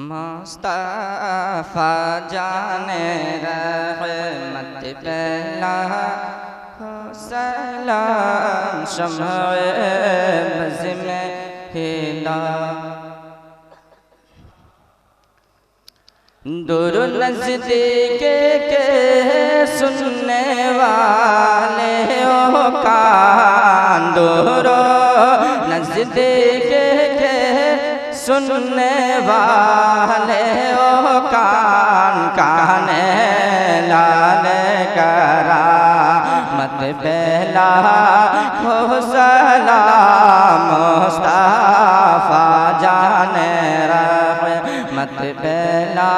मुस्तफा जाने रहमत पहला सलाम शम्ए बज़ में हिला दूर नज़दीक के सुनने वाले ओ कान दूर नज़दीक के सुनने वाले ओ कान कान लाल करा मत पहला हो सलाम मुस्तफा जाने रहमत पहला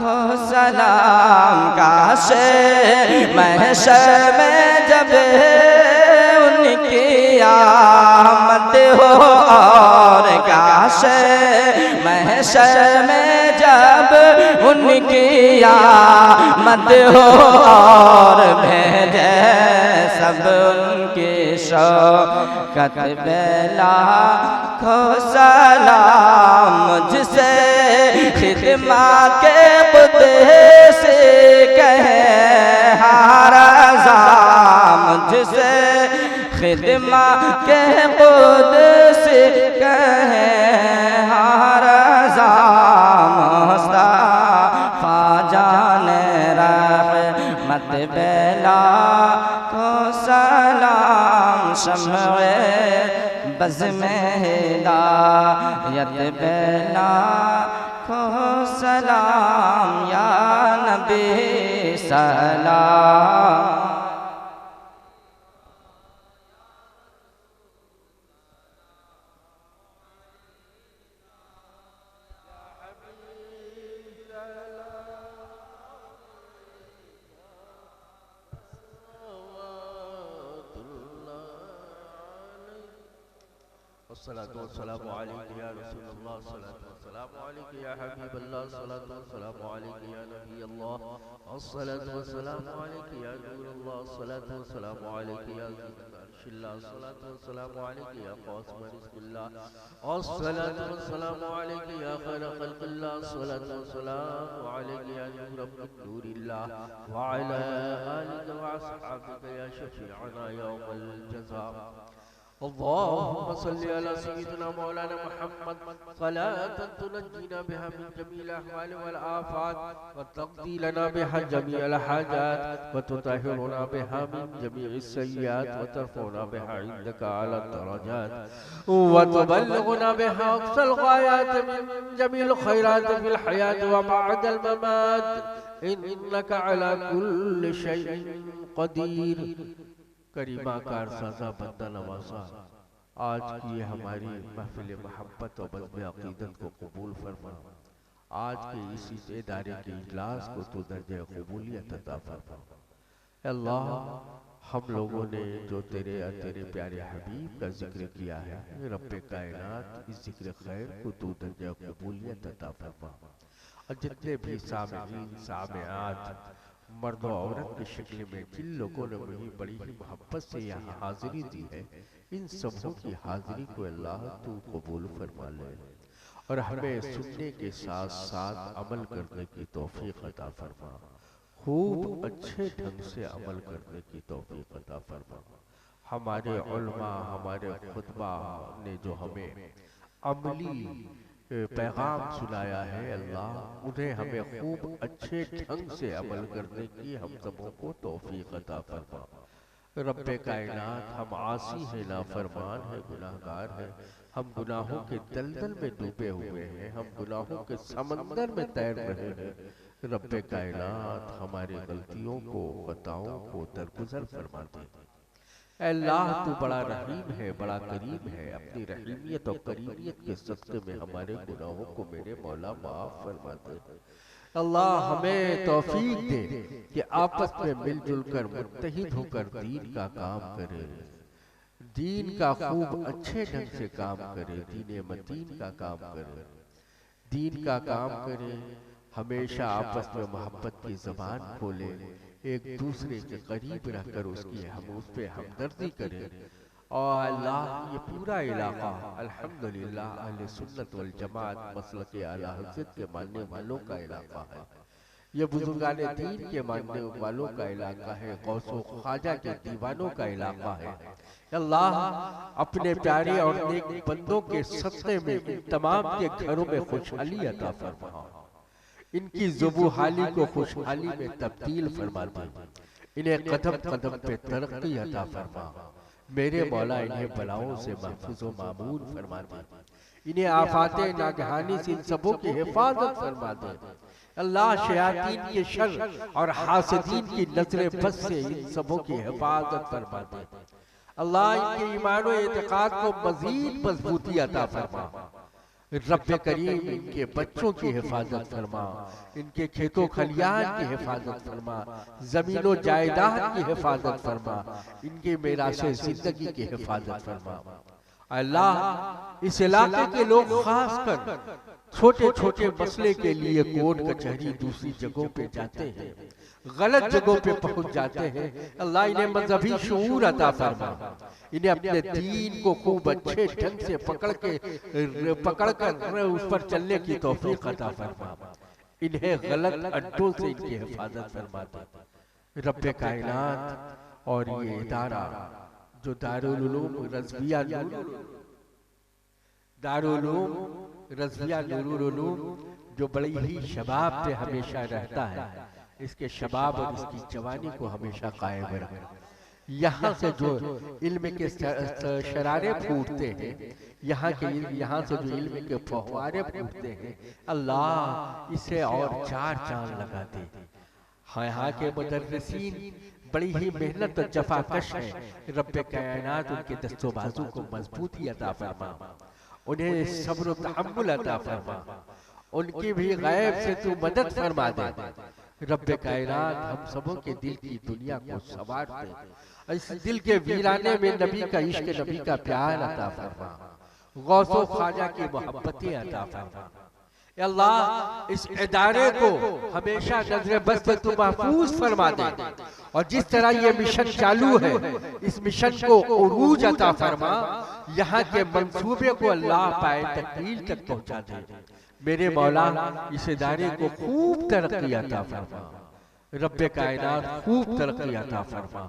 हो सलाम काश महशर में जब उनकी आमद हो और काश महशर में जब उनकी आमद हो और भेजे सब उनकी शौकत बेला को सलाम मुझसे खिदमा के बुद्ध से कहे हारज़ा मुझसे खिदमा के बुद्ध से कहे हारज़ा मुस्तफा जाने रहमत बेला को सलाम शम्ए बज़ में हिदायत बेला को सलाम या नबी सलाम। अस्सलातु वस्सलामु अलैका या रसूलल्लाह अस्सलातु वस्सलामु अलैका या हबीबल्लाह अस्सलातु वस्सलामु अलैका या नबीयल्लाह अस्सलातु वस्सलामु अलैका या नूरल्लाह अस्सलातु वस्सलामु अलैका या ज़िल्लल्लाह अस्सलातु वस्सलामु अलैका या क़ासिम रिज़्क़िल्लाह अस्सलातु वस्सलामु अलैका या खैर ख़ल्क़िल्लाह अस्सलातु वस्सलामु अलैका या नूर नूरिल्लाह व अला आलिका व अस्हाबिका या शफ़ीअना यौमल जज़ा। अल्लाहुम्मा सल्लि अला सय्यिदिना मौलाना मुहम्मद सलातन तुनज्जीना बिहा मिन जमील अहवाल वल आफात व तक़दी लना बिहा जमीअल हाजात व तुताहिरुना बिहा मिन जमीइस सय्यात व तरफ़ुना बिहा इंदका अला दरजात व तुबल्लिगुना बिहा अक़सल ग़ायात मिन जमील खैरात फिल हयात व बअदल ममात इन्नका अला कुल्लि शैइन क़दीर। करीमा कार साजा बंदा नवासा आज की हमारी महफिल मोहब्बत और बज़्म अक़ीदत को कबूल फरमा। आज के इसी इदारे के इजलास को तो दर्जे कबूलियत अता फरमा। अल्लाह हम लोगों ने जो तेरे प्यारे हबीब का जिक्र किया है रब्बे कायनात इस जिक्र खैर को तो दर्जे कबूलियत अता फरमा। और जितने भी सामईन सामआत मर्द और औरत की शक्ल में जिन लोगों ने मुझे बड़ी ही मोहब्बत से यहाँ हाजिरी दी है इन सबों की हाजिरी को अल्लाह तू कबूल फरमा ले और हमें सुनने के साथ साथ अमल करने की तौफीक अता फरमा। खूब अच्छे ढंग से अमल करने की तौफीक अता फरमा। हमारे उलमा हमारे खुतबा ने जो हमें अमली पैगाम सुनाया है अल्लाह उन्हें हमें खूब अच्छे ढंग से अमल करने की हम सबों को तौफीक अता फरमा। रब्बे कायनात हम आसी हैं नाफरमान हैं गुनाहगार हैं हम गुनाहों के दलदल में डूबे हुए हैं हम गुनाहों के समंदर में तैर रहे हैं। रब्बे कायनात हमारी गलतियों को खताओं को दरगुजर फरमा दे। अल्लाह तू बड़ा रहीम है बड़ा करीम है अपनी रहीमियत और करीमियत के सदक़े में हमारे गुनाहों को मेरे मौला माफ फरमा दे। अल्लाह हमें तौफीक दे कि आपस में मिलजुल कर मुत्तहिद होकर दीन का काम करें दीन का खूब अच्छे ढंग से काम करे दीन मतीन का काम करे दीन का काम करे हमेशा आपस में मोहब्बत की ज़बान खोले एक दूसरे के करीब रहकर उसकी हम उस पे हमदर्दी करें और अल्लाह ये पूरा इलाका अल्हम्दुलिल्लाह अहले सुन्नत वल जमात मसलक आला हज़रत के मानने वालों का इलाका है। ये बुजुर्गान दीन के मानने वालों का इलाका है, गौसो ख्वाजा के दीवानों का इलाका है। अल्लाह अपने प्यारे और नेक बंदों के सदक़े में इन तमाम के घरों में खुशहाली अता फरमा, इनकी ज़ुबूहाली को खुशहाली में तब्दील फरमा दे, इन्हें कदम कदम पे तरक्की अता फरमा। मेरे मौला इन्हें बलाओं से महफूज़ व मामून फरमा दे, इन्हें आफाते नागहानी से इन सबों की हिफाजत फरमा दे। अल्लाह शयातीन के शर और हासदीन की नजरे बस से इन सबों की हिफाजत फरमा दे। अल्लाह इनके ईमान और एतकाद को मजीद मजबूती अता फरमा। रब्बे करीम इनके बच्चों की हिफाजत फरमा, इनके खेतों खलियान की हिफाजत फरमा, जमीनों जायदाद की हिफाजत फरमा, इनके मेरासे जिंदगी की हिफाजत फरमा। अल्लाह इस इलाके के लोग खास कर छोटे छोटे मसले के लिए कोर्ट कचहरी दूसरी जगहों पे जाते हैं, गलत जगहों पे पहुंच जाते हैं। अल्लाह इन्हें मजहबी शऊर अता फरमा, इन्हें अपने दीन को खूब अच्छे ढंग से पकड़ कर उस पर चलने की तौफीक अता फरमा। इन्हें गलत अड्डों से इनकी हिफाजत फरमा दे। रब्बे कायनात और ये इदारा जो दारुल उलूम रज़विया नूरुल उलूम जो बड़ी ही शबाब पे हमेशा रहता है, इसके शबाब और इसकी जवानी को हमेशा कायम रखे। यहाँ से जो इल्म के शरारे फूटते हैं, यहाँ से जो इल्म के फव्वारे फूटते हैं, अल्लाह इसे और चार चांद लगा दे। यहाँ के मुदर्रिसीन बड़ी ही मेहनत और जफाकश है। रब्बे कायनात उनके दस्तो बाजू को मजबूती अता फरमा, उन्हें सब्र व तहम्मुल अता फरमा, उनकी भी गैब से तू मदद फरमा दे। रब्बे कायनात हम सबों के दिल की दुनिया को संवार दे, इस दिल के वीराने में नबी का इश्क, नबी का प्यार अता फरमा, गौसो ख्वाजा की मोहब्बतें अता फरमा। अल्लाह इस इदारे को हमेशा नजर बस पे तू महफूज फरमा दे, और जिस तरह ये मिशन चालू है इस मिशन को उरूज अता फरमा, यहाँ के मंसूबे को अल्लाह पाए तकमील तक पहुँचा दे। मेरे मौला इस इदारे को खूब तरक्की अता फरमा। रब्बे कायनात खूब तरक्की अता फरमा,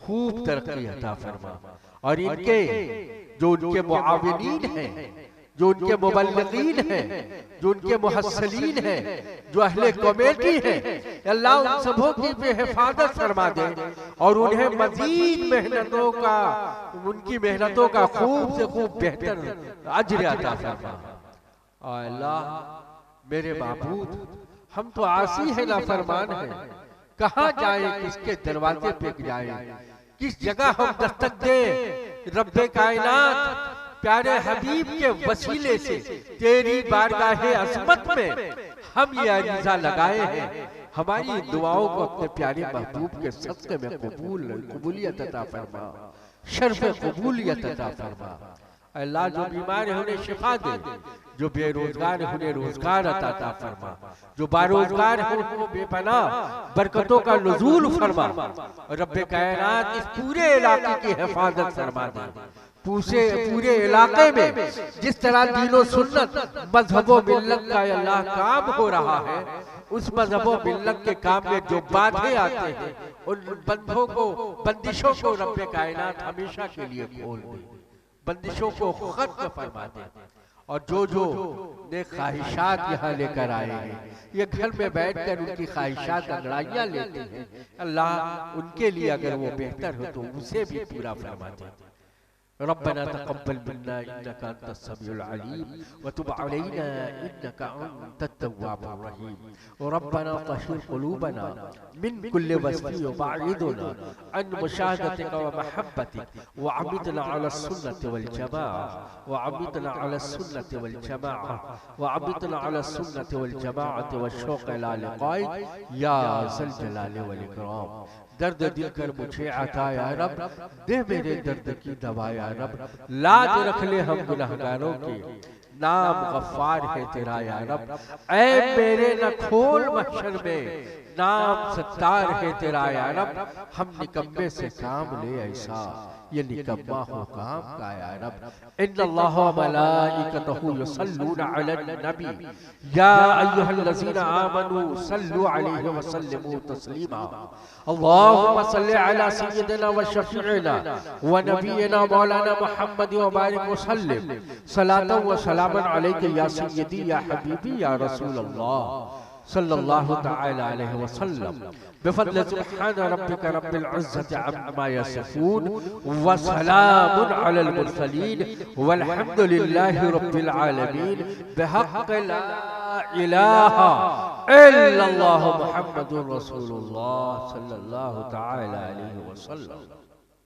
खूब तरक्की अता फरमा। और इनके जो उनके मुआविनीन हैं, जो उनके मुबल्लिगीन हैं, जो उनके मुहस्सिलीन हैं, जो अहले कमेटी हैं, अल्लाह उन सबों की भी हिफाजत फरमा दे और उन्हें मजीद मेहनतों का, उनकी मेहनतों का खूब से खूब बेहतर अज्र अता फरमा। और अल्लाह मेरे माबूद, हम तो आसी है, नाफरमान है, कहाँ जाए, किसके दरवाजे पे जाए, किस जगह हम दस्तक दें। रब्बे कायनात प्यारे हबीब के वसीले से तेरी बारगाहे अज़मत में हम ये अरीज़ा लगाए हैं, हमारी दुआओं को अपने प्यारे महबूब के सदक़े में कबूलियत अता फरमा, शर्फ़ कबूलियत अता फरमा। अल्लाह जो बीमार है उन्हें शिफा दे, जो बेरोजगार है उन्हें रोजगार अता फरमा, जो बारोजगार है उनको बेपनाह बरकतों का नुज़ूल फरमा। रब्बे कायनात इस पूरे इलाके की हिफाजत फरमा दे। पूरे इलाके में जिस तरह दीनो सुन्नत मजहबो मिल्लत का अल्लाह काम हो रहा है, उस मजहबो मिल्लत के काम में जो बाधे आते हैं, उन बंधों को, बंदिशों को रब्बे कायनात हमेशा के लिए खोल दे, बंदिशों को खत्म फरमा दे। और जो ने ख्वाहिशात यहाँ लेकर आए हैं, ये घर में बैठकर उनकी ख्वाहिशात अंगड़ाइयाँ लेते हैं, अल्लाह उनके लिए अगर वो बेहतर हो तो उसे भी पूरा फरमा दे। रब्बना तक़ब्बल मिन्ना इन्नका अंतस समीउल अलीम व तुब अलैना इन्नका अंतत तव्वाबुर रहीम। रब्बना तहिर क़ुलूबना मिन कुल्लि वस्फ़िन व बाइदना अन मुशाहदतिका व महब्बतिक व अमितना अला सुन्नति वल जमाअह व अमितना अला सुन्नति वल जमाअह व अमितना अला सुन्नति वल जमाअत व शौक़ इला लिक़ाइक या ज़ल जलाल वल इकराम। दर्द दिल कर मुझे अता या रब, दे मेरे दर्द की दवा या रब, लाज रख ले हम गुनहगारों की, नाम गफ्फार है तेरा या रब। ऐ मेरे न खोल महशर में, नाम सत्तार है तेरा या रब। हम निकम्मे से काम ले ऐसा, ये निकम्मा हो काम का या रब। इन्नल्लाह व मलाइकतहु युसल्लूना अलन नबी या अय्युहल्लज़ीना आमनू सल्लु अलैहि व सल्लिमू तस्लीमा। अल्लाहुम्मा सल्लि अला सय्यिदिना व शफीइना व नबीना मौलाना मुहम्मद व बारिक व सल्लिम सलातन व सलामन अलैका या सय्यदी या हबीबी या रसूल अल्लाह सल्लल्लाहु तआला अलैहि वसल्लम। बिफज़्ल सुब्हान रब्बिका रब्बिल इज़्ज़ति अम्मा यसिफून व सलामुन अलल मुरसलीन वल्हम्दुलिल्लाहि रब्बिल आलमीन बिहक़्क़ि ला इलाहा इल्लल्लाहु मुहम्मदुर रसूलुल्लाह सल्लल्लाहु तआला अलैहि वसल्लम।